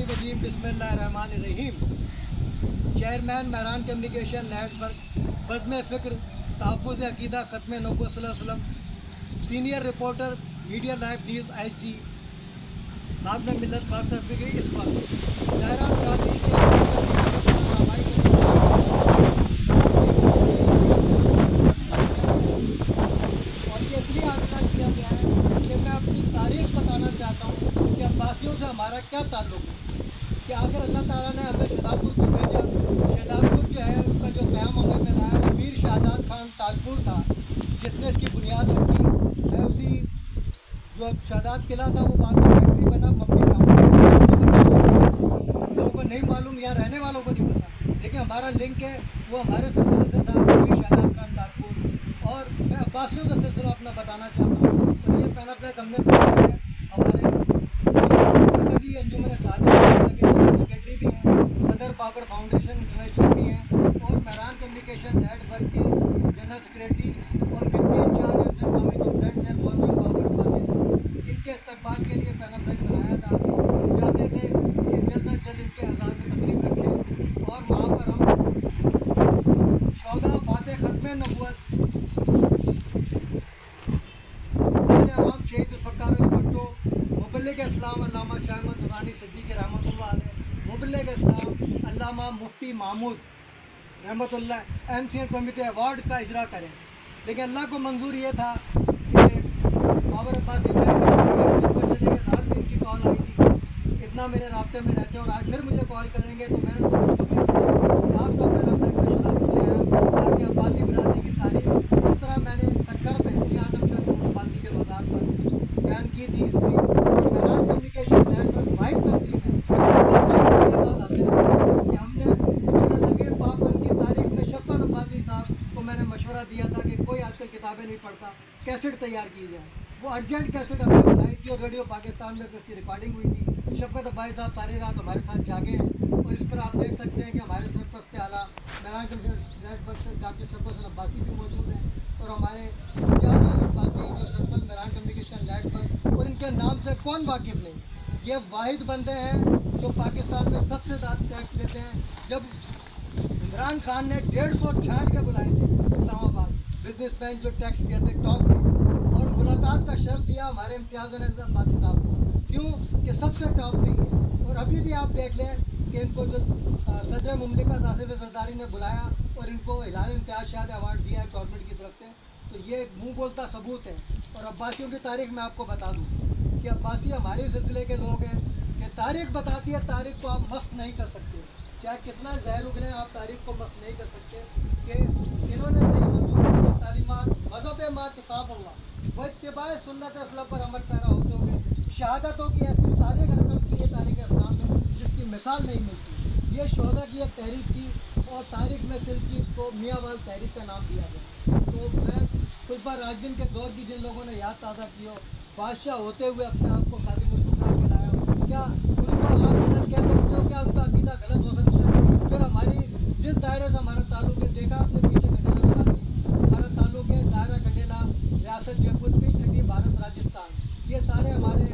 वजीम बिस्मिल्लाहिर्रहमानिर्रहीम। चेयरमैन महरान communication network बज़्म फ़िक्र तहफ़्फ़ुज़ अक़ीदा ख़त्म नबूवत सल्लल्लाहु अलैहि वसल्लम senior reporter media live news HD खादम मिल्लत खासा फ़िक्र इस वक्त दायरा बरादरी के और ये इसलिए आगाह किया गया है कि मैं अपनी तारीख़ बताना चाहता हूँ कि अब्बासियों से हमारा क्या ताल्लुक़ है। कि आखिर अल्लाह ताला ने हमें शहदादपुर को भेजा। शहदादपुर जो है उसका जो क़याम हमें मिलाया वो मीर शादात खान ताजपुर था जिसने इसकी बुनियाद रखी। है उसी जो शादात किला था वो बाद में फैक्ट्री बना मम्मी का। लोगों को नहीं मालूम, यहाँ रहने वालों को नहीं पता, लेकिन हमारा लिंक है वो हमारे सिलसिले से था मीर शादात खान ताजपुर। और मैं अब्बासियों का सिलसिला अपना बताना चाहता हूँ। तो ये पैनल प्लेट हमने बनाया है हमारे अंजुमन सेक्रेटरी भी हैं, सदर बाबर फाउंडेशन इंटरनेशनल भी हैं और महरान कम्युनिकेशन नेटवर्क के जनरल सेक्रेटरी और डिप्टी इंचार्ज इस्लामी प्रेसिडेंट हैं मौजूद बाबर अब्बासी। इनके इस्तकबाल के लिए पैनल प्लेट बनाया था। हम चाहते थे कि जल्द अज जल्द इनके आज़ाद में तकलीफ रखें और वहाँ पर हम 14 बातें ख़त्म नबूवत अवाम शहीद ज़ुल्फ़िकार अली भुट्टो मुबल्लिग़ इस्लाम अल्लामा शाह अहमद दुरानी सिद्दीक़ी रहमतुल्लाह अलैह, मुबल्लिग़ इस्लाम अल्लामा मुफ्ती महमूद रहमतुल्लाह MCN कमेटी अवार्ड का इजरा करें। लेकिन अल्लाह को मंजूर ये था कि बाबर अब्बासी चले रात में इनकी कॉल आई थी। इतना मेरे राब्ते में रहते हैं और आज फिर मुझे कॉल करेंगे तो मैंने आपका पहला ताकि अब्बासी बिरादरी की तारीफ इस तरह मैंने सक्कर में अब्बासी के बाजार पर बयान की थी। इसमें महरान कम्युनिकेशन नेटवर्क वाइड तंजीम है कि हमने सगीर पाक उनकी तारीख में शफ़क़त अब्बासी साहब को मैंने मशवरा दिया था कि कोई आजकल किताबें नहीं पढ़ता, कैसेट तैयार की जाए। वो अर्जेंट कैसेट हमने बनाई थी और रेडियो पाकिस्तान में उसकी रिकॉर्डिंग हुई थी। शफ़क़त अब्बासी साहब सारी रात हमारे साथ जागे हैं और इस पर आप देख सकते हैं कि हमारे सरपरस्त आला महरान कम्युनिकेशन नेटवर्क से डॉक्टर शफ़क़त अब्बासी भी मौजूद हैं और हमारे अब्बासी जो सरपरस्त महरान कम्युनिकेशन नेटवर्क और इनके नाम से कौन वाकिफ़ नहीं। ये वाहिद बंदे हैं जो पाकिस्तान में सबसे ज़्यादा टैक्स देते हैं। जब इमरान खान ने 150 छाट के बुलाए थे इस्लामाबाद बिजनेसमैन जो टैक्स देते टॉप में और मुलाकात का शर्फ दिया हमारे इम्तियाज़ अब्बासी साहब को, क्यों कि सबसे टॉप नहीं है। और अभी भी आप देख लें कि इनको जो सदर मुमलिकत आसिफ ज़रदारी ने बुलाया और इनको हिलाल इम्तियाज़ शाह अवार्ड दिया है गवर्नमेंट की तरफ से, तो ये मुँह बोलता सबूत है। और अब्बासियों की तारीख़ मैं आपको बता दूँ कि अब्बासी हमारे सिलसिले के लोग हैं कि तारीख़ बताती है, तारीख़ को आप मस्त नहीं कर सकते, चाहे कितना जहर उगले आप तारीख़ को मस्त नहीं कर सकते। कि इन्होंने सही मंजूर तालीमात मज़हब मा किताब अल्लाह व इत्तिबाए सुन्नत रसूल पर अमल पैरा होते हुए शहादतों की ऐसी तारीख़ रकम की है तारीख़ इस्लाम में जिसकी मिसाल नहीं मिलती। ये शोहदा की एक तहरीक थी और तारीख़ में सिर्फ की इसको मियाँ वाल तहरीक का नाम दिया गया। तो मैं कुछ बार राजदीन के दौर की जिन लोगों ने याद ताज़ा की हो, बादशाह होते हुए अपने आप को खादिमुल खुदा कहलाया, क्या उनको आप गलत कह सकते हो? क्या उनका अक़ीदा गलत हो सकता है? फिर हमारी जिस दायरे से हमारा ताल्लुक़ है, देखा आपने पीछे गठेला बना दी, हमारा ताल्लुक़ है दायरा गठेला रियासत जयपुर पिंक सिटी भारत राजस्थान। ये सारे हमारे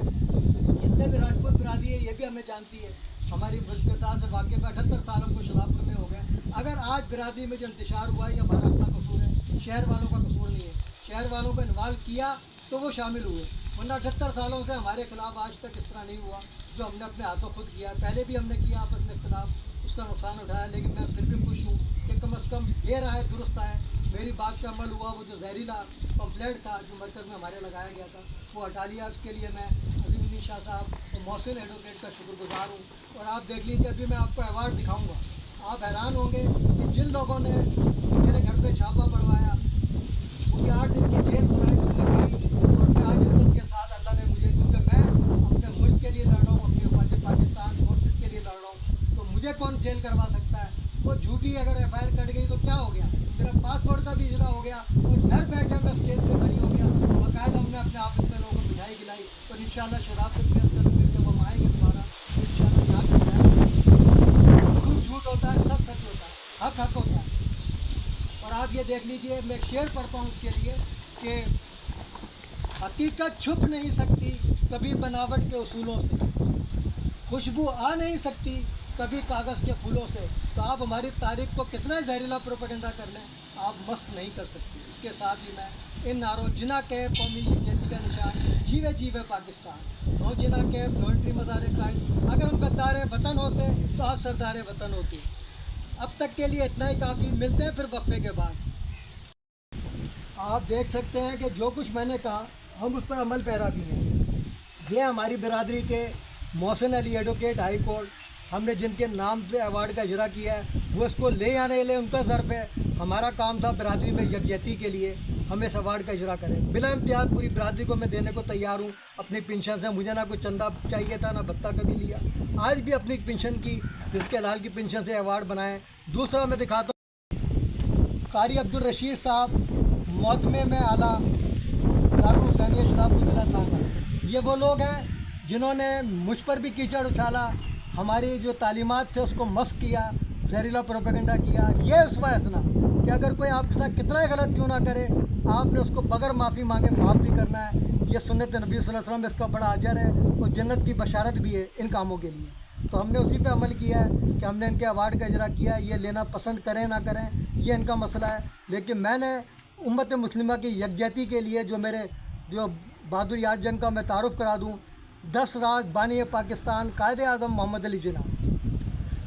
जितने भी राजपूत बिरादरी है ये भी हमें जानती है। हमारी बचपन से वाक़ई 78 साल हमको शराबपुर में हो गया। अगर आज बिरादरी में जो इंतशार हुआ है ये हमारा अपना कसूर है, शहर वालों का कसूर नहीं है। शहर वालों को इन्वॉल्व किया तो वो शामिल हुए, वरना 78 सालों से हमारे खिलाफ आज तक इस तरह नहीं हुआ जो हमने अपने हाथों खुद किया। पहले भी हमने किया आपस में इख्तिलाफ, उसका नुकसान उठाया, लेकिन मैं फिर भी खुश हूँ कि कम अज़ कम ये राय दुरुस्त है, मेरी बात पे अमल हुआ। वो जो जहरीला पम्पलेट था जो मरकज़ में हमारे लगाया गया था वो हटा लिया। उसके लिए मैं अज़ीम शाह साहब और मोहसिन एडवोकेट का शुक्रगुजार हूँ। और आप देख लीजिए अभी मैं आपको अवार्ड दिखाऊँगा, आप हैरान होंगे कि जिन लोगों ने मेरे घर पर छापा पड़वाया उनकी 8 दिन की जेल बनाई और मैं आज इस दिन के साथ अल्लाह ने मुझे, क्योंकि मैं अपने मुल्क के लिए लड़ रहा हूँ, अपनी हुकूमत पाकिस्तान फोर्सेस के लिए लड़ रहा हूँ, तो मुझे कौन जेल करवा सकता है? वो झूठी अगर FIR कट गई तो क्या हो गया, मेरा पासपोर्ट का भी इजरा हो गया और घर बैठे मैं स्टेज से बरी हो गया। बाकायदा हमने अपने ऑफिस में लोगों को मिठाई खिलाई और इंशाल्लाह शराब से पेश करेंगे। जब हम आएंगे दोबारा तो इंशाल्लाह यहाँ पे झूठ झूठ होता है, सच सच होता है, हक हक होता है। और आप ये देख लीजिए, मैं एक शेर पढ़ता हूँ उसके लिए कि हकीकत छुप नहीं सकती कभी बनावट के उसूलों से, खुशबू आ नहीं सकती कभी कागज़ के फूलों से, तो आप हमारी तारीख को कितना जहरीला प्रोपेगेंडा कर लें, आप मस्क नहीं कर सकते। इसके साथ ही मैं इन नारों जिना के कौमी यकजहती का निशान जीवे जीवे पाकिस्तान, नौ जिना के वॉलंटरी मज़ार कायद, अगर हम गद्दार वतन होते तो आज सरदार वतन होती। अब तक के लिए इतना ही काफ़ी, मिलते हैं फिर वक्फे के बाद। आप देख सकते हैं कि जो कुछ मैंने कहा हम उस पर अमल पैरा भी हैं। ये हमारी बिरादरी के Mohsin Ali advocate high court, हमने जिनके नाम से अवार्ड का इजरा किया है वो इसको ले या नहीं ले उनका ज़र्फ है। हमारा काम था बिरादरी में यकजहती के लिए हम इस अवार्ड का इजरा करें। बिला इम्तियाज़ पूरी बिरादरी को मैं देने को तैयार हूँ अपनी पेंशन से। मुझे ना कोई चंदा चाहिए था ना भत्ता कभी लिया, आज भी अपनी पेंशन की, जिसके लाल की पेंशन से अवार्ड बनाएं। दूसरा मैं दिखाता हूँ कारी अब्दुल रशीद साहब, मोहतमे में आला दारुल हुसैनिया शराबपुर ज़िला सांगड़। ये वो लोग हैं जिन्होंने मुझ पर भी कीचड़ उछाला, हमारी जो तालीमात थे उसको मस्क किया, जहरीला प्रोपेगेंडा किया। ये उसवा हसना कि अगर कोई आपके साथ कितना ही गलत क्यों ना करे, आपने उसको बगैर माफ़ी मांगे माफ़ भी करना है। ये सुन्नत नबी सल्लल्लाहु अलैहि वसल्लम, इसका बड़ा अजर है और जन्नत की बशारत भी है इन कामों के लिए। तो हमने उसी पे अमल किया है कि हमने इनके अवार्ड का इजरा किया है। ये लेना पसंद करें ना करें ये इनका मसला है, लेकिन मैंने उम्मत मुस्लिमा की यकजहती के लिए जो बहादुर याद जंग का मैं तारुफ़ करा दूँ। 10 राज बानी पाकिस्तान कायद आज़म मोहम्मद अली जिन्ना,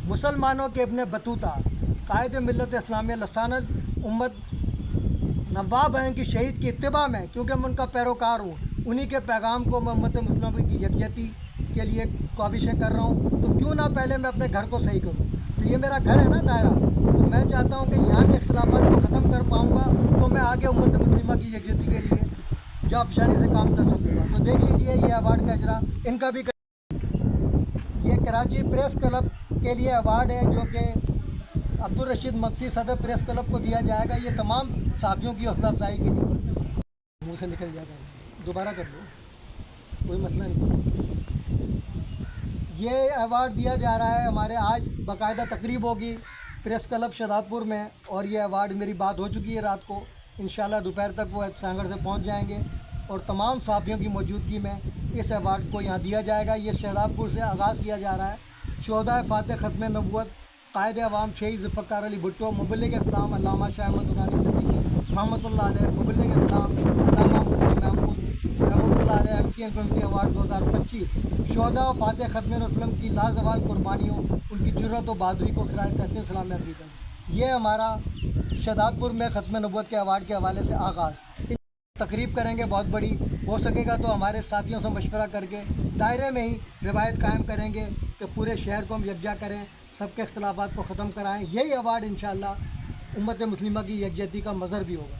मुसलमानों के इब्न बतूता, कायद मिल्लत इस्लामिया लसानत उम्मत, नवाब हैं कि शहीद की इत्तिबा में, क्योंकि मैं उनका पैरोकार हूँ, उन्हीं के पैगाम को मैं उम्मत मुस्लिम की यकजहती के लिए काविशें कर रहा हूँ। तो क्यों ना पहले मैं अपने घर को सही करूँ। तो ये मेरा घर है ना दायरा, तो मैं चाहता हूँ कि यहाँ के इख्तिलाफ़ात को ख़त्म कर पाऊँगा तो मैं आगे उम्मत मुस्लिमा की यकजहती के लिए जाबशानी से काम कर सकूँगा। तो देख लीजिए ये अवार्ड का इजरा इनका भी ये कराची प्रेस क्लब के लिए अवार्ड है जो कि अब्दुल रशीद मक्सी सदर प्रेस क्लब को दिया जाएगा। ये तमाम साथियों की हौसला अफजाई के लिए, मुँह से निकल जाएगा, दोबारा कर लो, कोई मसला नहीं। ये अवार्ड दिया जा रहा है हमारे, आज बाकायदा तकरीब होगी प्रेस क्लब शहजादपुर में, और ये अवार्ड मेरी बात हो चुकी है रात को, इंशाल्लाह दोपहर तक वो सांगड़ से पहुंच जाएंगे और तमाम साथियों की मौजूदगी में इस अवार्ड को यहाँ दिया जाएगा। ये शहजादपुर से आगाज़ किया जा रहा है। 14 फ़ातिह ख़त्म नबूवत कायद अवाम शहीद ज़ुल्फ़िकार अली भुट्टो, मुबल्लिग़ इस्लाम अल्लामा शाह अहमद दुरानी सिद्दीकी रहमतुल्लाह अलैह, मुबल्लिग़ इस्लाम अल्लामा मुफ्ती महमूद रहमतुल्लाह अलैह, MCN कम्युनिटी अवार्ड 2025। शोहदा व फ़ातिह ख़त्म रसूलम की लाजवाल कुर्बानियों, उनकी जुर्रत व बहादुरी को खिराज तहसीन सलाम में अक़ीदत। ये हमारा शहजादपुर में ख़त्म नबूवत के अवार्ड के हवाले से आगाज़ तकरीब करेंगे, बहुत बड़ी हो सकेगा तो हमारे साथियों से मशवरा करके दायरे में ही रिवायत कायम करेंगे कि पूरे शहर को हम यकजा करें, सबके इख्तिलाफ़ात को ख़त्म कराएं। यही अवार्ड इंशाअल्लाह उम्मत मुस्लिमा की यकजहती का मज़हर भी होगा।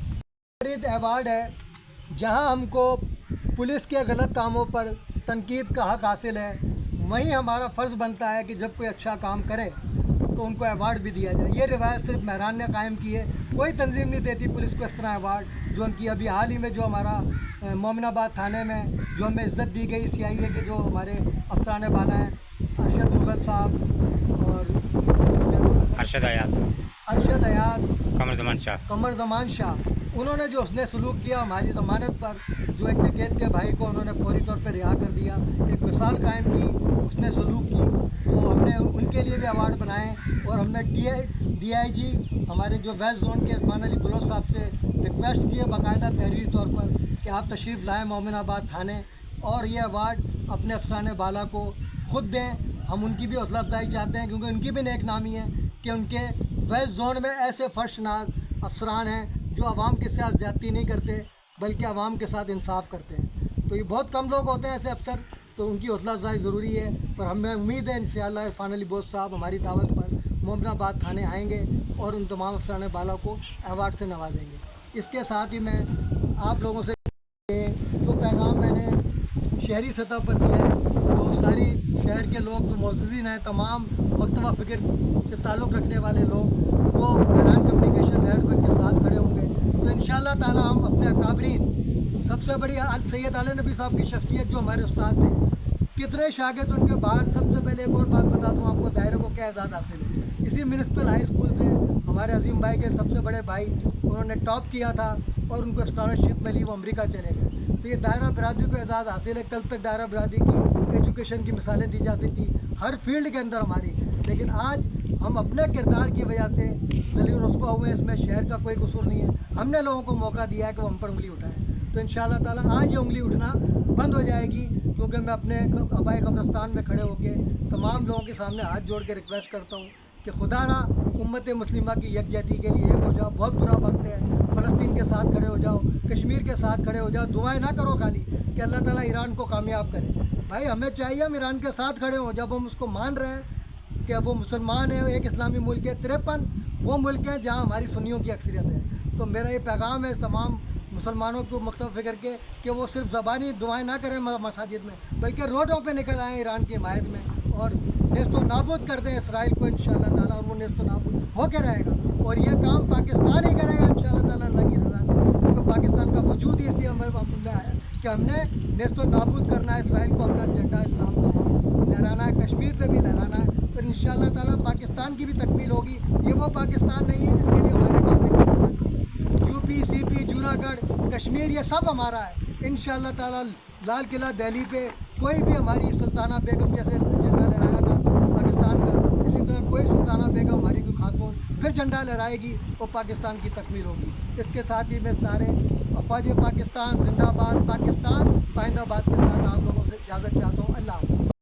ये अवार्ड है जहां हमको पुलिस के गलत कामों पर तनकीद का हक़ हासिल है, वहीं हमारा फ़र्ज़ बनता है कि जब कोई अच्छा काम करे तो उनको अवार्ड भी दिया जाए। ये रिवायत सिर्फ महरान ने कायम की है, कोई तंजीम नहीं देती पुलिस को इस तरह अवार्ड। जो उनकी अभी हाल ही में जो हमारा मोमिनाबाद थाने में जो हमें इज़्ज़त दी गई CIA के जो हमारे अफसरान बाला हैं, अरशद मुग़ल साहब और अरशद हयात, कमर ज़मान शाह, उन्होंने जो उसने सलूक किया हमारी ज़मानत पर, जो एक डकैत के भाई को उन्होंने फौरी तौर पर रिहा कर दिया, एक मिसाल कायम की, उसने सलूक की, तो हमने उनके लिए भी अवार्ड बनाए। और हमने DIG हमारे जो वेस्ट जोन के इरफान अली बलोच साहब से रिक्वेस्ट की है बाकायदा तहरीरी तौर पर कि आप तशरीफ़ लाएँ मोमिनाबाद थाने और ये अवार्ड अपने अफसरान बाला को ख़ुद दें। हम उनकी भी हौसला अफजाई चाहते हैं क्योंकि उनकी भी नेक नामी है कि उनके वेस्ट जोन में ऐसे फर्शनाक अफसरान हैं जो आवाम के साथ ज़्यादती नहीं करते बल्कि आवाम के साथ इंसाफ करते हैं। तो ये बहुत कम लोग होते हैं ऐसे अफसर, तो उनकी हौसला अफजाई ज़रूरी है। पर हमें उम्मीद है इंशाअल्लाह इरफान अली बलोच साहब हमारी दावत पर मोमिनाबाद थाने आएंगे और उन तमाम अफसरान बाला को अवार्ड से नवाजेंगे। इसके साथ ही मैं आप लोगों से जो पैगाम मैंने शहरी सतह पर दिया है, तो सारी शहर के लोग जो मोअज़्ज़िज़ीन हैं, तमाम मकतबा फ़िक्र से ताल्लुक़ रखने वाले लोग, वो महरान कम्युनिकेशन नेटवर्क के साथ खड़े होंगे। तो इंशाअल्लाह ताला हम अपने अकाबरीन, सबसे बड़ी सैयद आले नबी साहब की शख्सियत जो हमारे उस्ताद थे, कितने शागिर्द उनके बाद। सबसे पहले एक और बात बता दूँ आपको, दायरे को क्या एजाज़ हासिल है। इसी म्यूनिसिपल हाई स्कूल से हमारे अजीम भाई के सबसे बड़े भाई, उन्होंने टॉप किया था और उनको स्कॉलरशिप मिली, वो अमेरिका चले गए। तो ये दायरा बरादरी को एजाज़ हासिल है। कल तक दायरा बरादरी की एजुकेशन की मिसालें दी जाती थी, ہر فیلڈ کے اندر ہماری، لیکن آج ہم اپنے کردار کی وجہ سے ذلیل رسوا ہوئے ہیں، اس میں شہر کا کوئی قصور نہیں ہے، ہم نے لوگوں کو موقع دیا ہے کہ وہ ہم پر انگلی اٹھائیں، تو انشاءاللہ تعالیٰ آج یہ انگلی اٹھنا بند ہو جائے گی، کیونکہ میں اپنے آبائی قبرستان میں کھڑے ہو کے تمام لوگوں کے سامنے ہاتھ جوڑ کے ریکویسٹ کرتا ہوں کہ خدا نہ امت مسلمہ کی یکجہتی کے لیے ایک ہو جاؤ، بہت برا وقت ہے، فلسطین کے ساتھ کھڑے ہو جاؤ، کشمیر کے ساتھ کھڑے ہو جاؤ، دعائیں نہ کرو خالی کہ اللہ تعالیٰ ایران کو کامیاب کرے، بھائی ہمیں چاہیے ہم ایران کے ساتھ کھڑے ہوں، جب ہم اس کو مان رہے ہیں کہ وہ مسلمان ہیں، ایک اسلامی ملک ہے، 53 وہ ملک ہیں جہاں ہماری سنیوں کی اکثریت ہے، تو میرا یہ پیغام ہے تمام مسلمانوں کو مقصد فکر کے کہ وہ صرف زبانی دعائیں نہ کریں مساجد میں، بلکہ روڈوں پہ نکل آئیں ایران کی حمایت میں اور نیست و نابود کر دیں اسرائیل کو انشاءاللہ تعالیٰ، اور وہ نیست و نابود ہو کے رہے گا، اور یہ کام پاکستان ہی کرے گا انشاءاللہ تعالیٰ اللہ کی رضا سے، کیونکہ پاکستان کا وجود ہی اسی ہمارے محفوظ میں آیا کہ ہم نے نیست و نابود کرنا ہے اسرائیل کو، اپنا جھنڈا اسلام کا لہرانا ہے، کشمیر پہ بھی لہرانا ہے، اور انشاءاللہ تعالیٰ پاکستان کی بھی تکمیل ہوگی، یہ وہ پاکستان نہیں ہے جس کے لیے ہمارے کافی یو پی سی پی جوناگڑھ کشمیر یہ سب ہمارا ہے انشاءاللہ تعالیٰ، لال قلعہ دہلی پہ کوئی بھی ہماری سلطانہ بیگم جیسے جھنڈا لہرایا تھا پاکستان کا، اسی طرح کوئی سلطانہ بیگم ہماری کوئی خاتون پھر جھنڈا لہرائے گی، وہ پاکستان کی تکمیل ہوگی۔ اس کے ساتھ ہی میں سارے افواج پاکستان زندہ باد، پاکستان پائندہ باد کے ساتھ آپ لوگوں سے اجازت چاہتا ہوں، اللہ حافظ۔